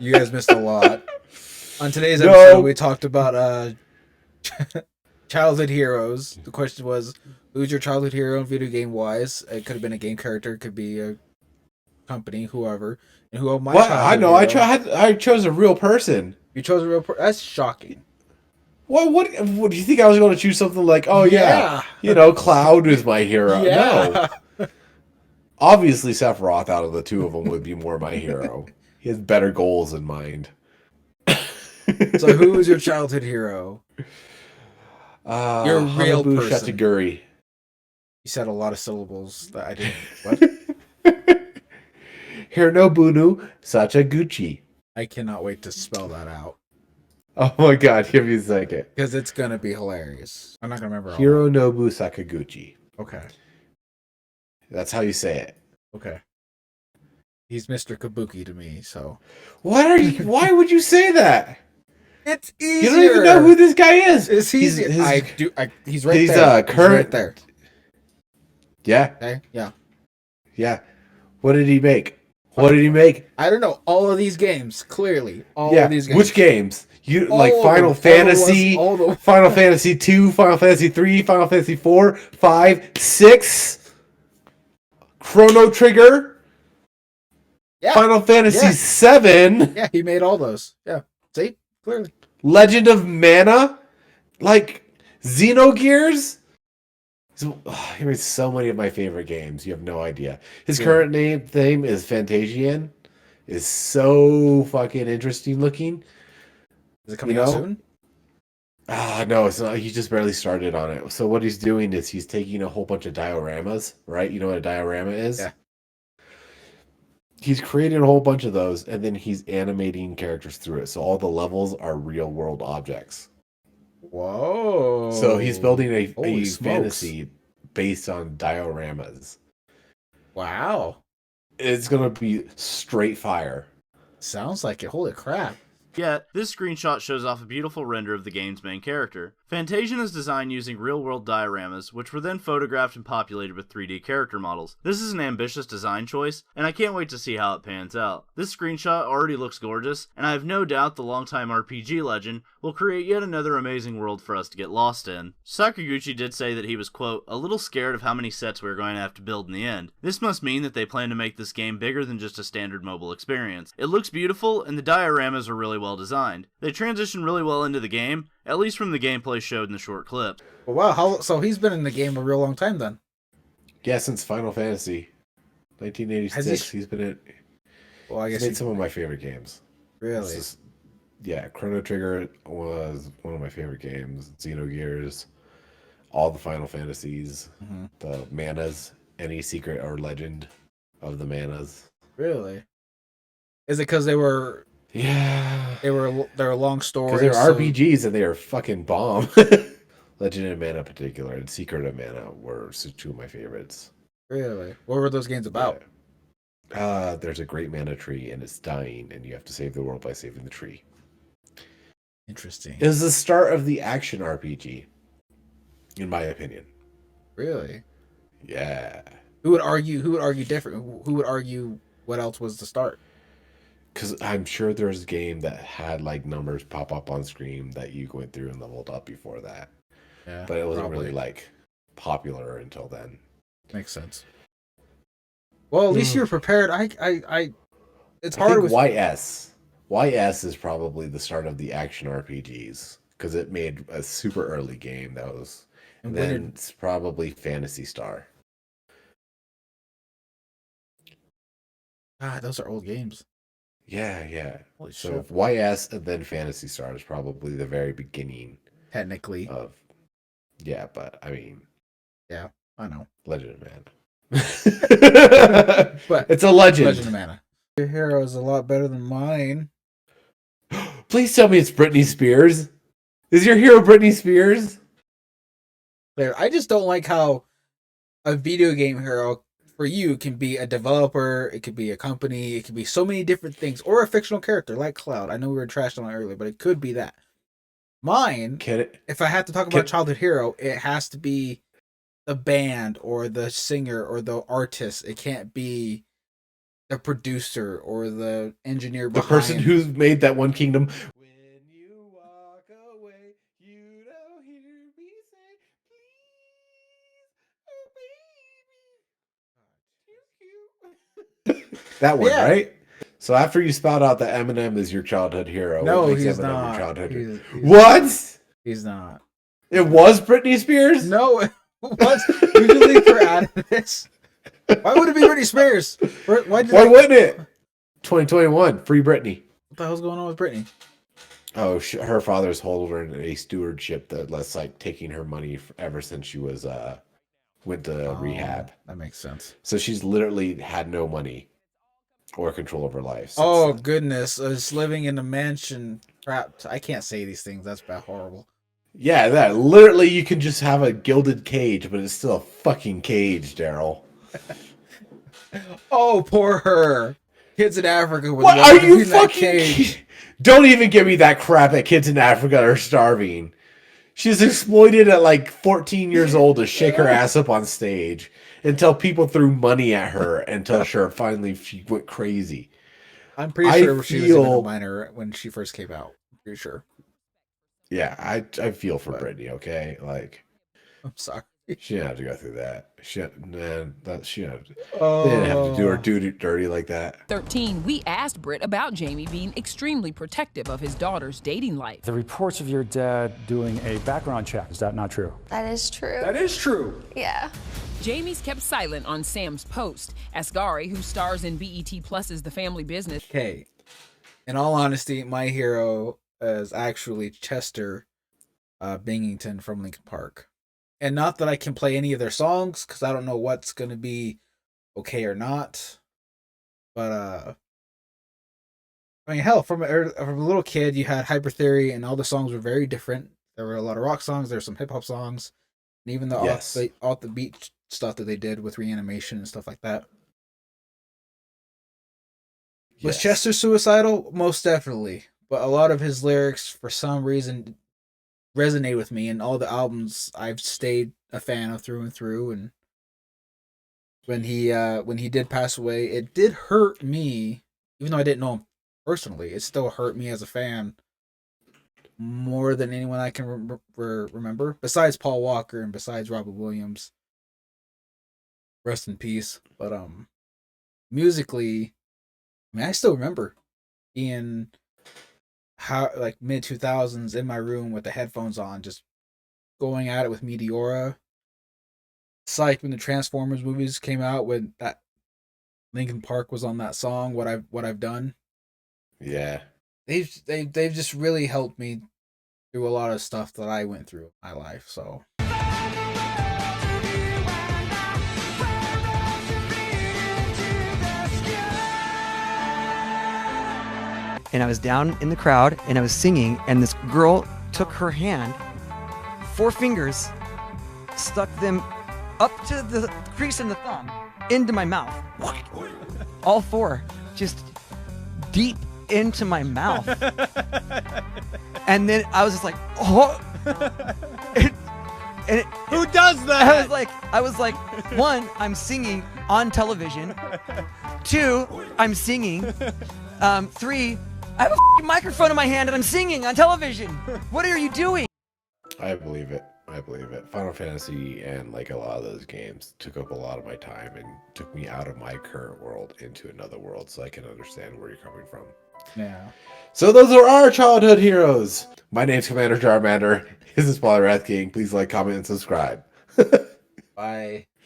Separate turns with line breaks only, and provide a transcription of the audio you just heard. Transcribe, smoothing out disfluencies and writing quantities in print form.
You guys missed a lot. On today's
No.
episode, we talked about childhood heroes. The question was, who's your childhood hero in video game wise? It could have been a game character, it could be a company, whoever. And who my
What? I
childhood
know.
hero?
I chose a real person.
You chose a real That's shocking.
What do you think I was going to choose something like? Oh
Yeah.
Cloud is my hero.
Yeah.
No, obviously Sephiroth out of the two of them would be more my hero. He has better goals in mind.
So who is your childhood hero? Your real
Hanabu
person.
Shachiguri.
You said a lot of syllables that I didn't. What?
Hironobunu Sakaguchi.
I cannot wait to spell that out
Oh my god, give me a second.
because it's gonna be hilarious. I'm not gonna remember all
Hironobu Sakaguchi.
that. Okay.
That's how you say it.
Okay. He's Mr. Kabuki to me, so
Why would you say that?
it's easier.
You don't even know who this guy is.
It's easier.
He's
He's right
he's,
there.
current-
He's right there.
Yeah,
Okay. Yeah.
yeah. What did he make? What did he make?
I don't know. All of these games, clearly. All
Yeah.
of these games.
Which games? You
All
like
of
Final
them.
Fantasy,
All the
Final Fantasy 2, Final Fantasy 3, Final Fantasy 4, 5, 6, Chrono Trigger,
Yeah.
Final Fantasy
Yeah.
7,
Yeah, he made all those. Yeah. See? Clearly.
Legend of Mana, like Xenogears. He made so many of my favorite games. You have no idea. His
Yeah.
current name is Fantasian. Is so fucking interesting looking.
Is it coming
You
out
know?
soon?
No, it's not. He just barely started on it. So what he's doing is he's taking a whole bunch of dioramas, right? You know what a diorama is?
Yeah.
He's creating a whole bunch of those, and then he's animating characters through it. So all the levels are real world objects.
Whoa.
So he's building a
Holy smokes.
fantasy based on dioramas.
Wow.
It's gonna be straight fire.
Sounds like it. Holy crap.
Yet, this screenshot shows off a beautiful render of the game's main character. Fantasian is designed using real-world dioramas, which were then photographed and populated with 3D character models. This is an ambitious design choice, and I can't wait to see how it pans out. This screenshot already looks gorgeous, and I have no doubt the longtime RPG legend will create yet another amazing world for us to get lost in. Sakaguchi did say that he was, quote, a little scared of how many sets we were going to have to build in the end. This must mean that they plan to make this game bigger than just a standard mobile experience. It looks beautiful, and the dioramas are really well designed. They transition really well into the game, at least from the gameplay showed in the short clip.
Well, wow. So he's been in the game a real long time then.
Yeah, since Final Fantasy, 1986.
Has he-
He's been in.
Well, I
He's
guess
made some of my favorite games.
really.
Yeah, Chrono Trigger was one of my favorite games. Xenogears, all the Final Fantasies,
Mhm.
the Manas, any secret or legend of the Manas.
Really? Is it because they were
Yeah,
they're long stories?
because they're
so-
RPGs and they are fucking bomb. Legend of Mana in particular and Secret of Mana were two of my favorites.
Really? What were those games about?
There's a great mana tree and it's dying and you have to save the world by saving the tree.
Interesting.
It was the start of the action RPG, in my opinion.
Really?
Yeah.
Who would argue different? Who would argue what else was the start?
Because I'm sure there's a game that had like numbers pop up on screen that you went through and leveled up before that.
Yeah.
But it wasn't
probably.
really like popular until then.
Makes sense. Well, at least
Hmm.
you're prepared. It's
I
hard
think
with
YS is probably the start of the action RPGs because it made a super early game that was.
and
And
when
then
did-
it's probably Fantasy Star.
God, those are old games.
Yeah, yeah.
Holy
So
shit.
YS and then Fantasy Star is probably the very beginning
Technically,
of. Yeah, but I mean,
I know.
Legend of Man.
But
It's a legend.
Legend of Mana. Your hero is a lot better than mine.
Please tell me it's Britney Spears. Is your hero Britney Spears?
There, I just don't like how a video game hero for you can be a developer, it could be a company, it could be so many different things, or a fictional character like Cloud. I know we were trashing on it earlier, but it could be that. Mine,
Can it?
if I have to talk about childhood hero, it has to be the band or the singer or the artist. It can't be the producer or the engineer
The
behind
person who's made that one kingdom. When you walk away, you don't hear me say, please, oh baby. That one,
Yeah.
right? So after you spout out that Eminem is your childhood hero,
No,
what makes
he's
Eminem
not.
your childhood hero?
He's-
What?
He's not.
It was Britney Spears?
No, what? You can leave her out of this. Why would it be Britney Spears? Why
Wouldn't it? 2021, free Britney.
What the hell's going on with Britney?
Oh, her father's holding a stewardship that's like taking her money ever since she was went to rehab.
That makes sense.
So she's literally had no money or control of her life. Since
Oh
then.
goodness, is living in a mansion. Crap, I can't say these things. That's bad, horrible.
Yeah, that literally you can just have a gilded cage, but it's still a fucking cage, Daryl.
Oh, poor her. Kids in Africa.
What are you fucking? Don't even give me that crap that kids in Africa are starving. She's exploited at like 14 years old to shake her ass up on stage until people threw money at her until finally she went crazy.
I'm pretty sure she was even a minor when she first came out. I'm pretty sure.
Yeah, I feel for Britney. Okay, like
I'm sorry.
she didn't have to go through that. She didn't have to
Oh.
do her duty dirty like that.
13, we asked Britt about Jamie being extremely protective of his daughter's dating life.
The reports of your dad doing a background check, is that not true?
That is true.
That is true.
Yeah.
Jamie's kept silent on Sam's post. Asghari, who stars in BET Plus's The Family Business.
Okay. In all honesty, my hero is actually Chester Binghamton from Linkin Park. And not that I can play any of their songs, because I don't know what's going to be okay or not. But, I mean, hell, from a little kid, you had Hyper Theory, and all the songs were very different. There were a lot of rock songs, there were some hip-hop songs, and even the off the beat stuff that they did with Reanimation and stuff like that. Was Chester suicidal? Most definitely. But a lot of his lyrics, for some reason, resonate with me, and all the albums I've stayed a fan of through and through. And when he did pass away, it did hurt me, even though I didn't know him personally. It still hurt me as a fan more than anyone I can remember, besides Paul Walker and besides Robert Williams. Rest in peace. But musically, I mean, I still remember being like mid 2000s in my room with the headphones on, just going at it with Meteora. It's like when the Transformers movies came out, when that Linkin Park was on that song, What I've Done.
Yeah.
They've just really helped me through a lot of stuff that I went through in my life. So
and I was down in the crowd and I was singing, and this girl took her hand, 4 fingers, stuck them up to the crease in the thumb, into my mouth. All 4, just deep into my mouth. And then I was just like, oh.
Who does that?
I was like, 1, I'm singing on television. 2, I'm singing. 3, I have a f***ing microphone in my hand and I'm singing on television. What are you doing?
I believe it. Final Fantasy and like a lot of those games took up a lot of my time and took me out of my current world into another world, so I can understand where you're coming from.
yeah.
So those are our childhood heroes. My name's Commander Jarmander. This is Polyrath King. Please like, comment, and subscribe.
Bye.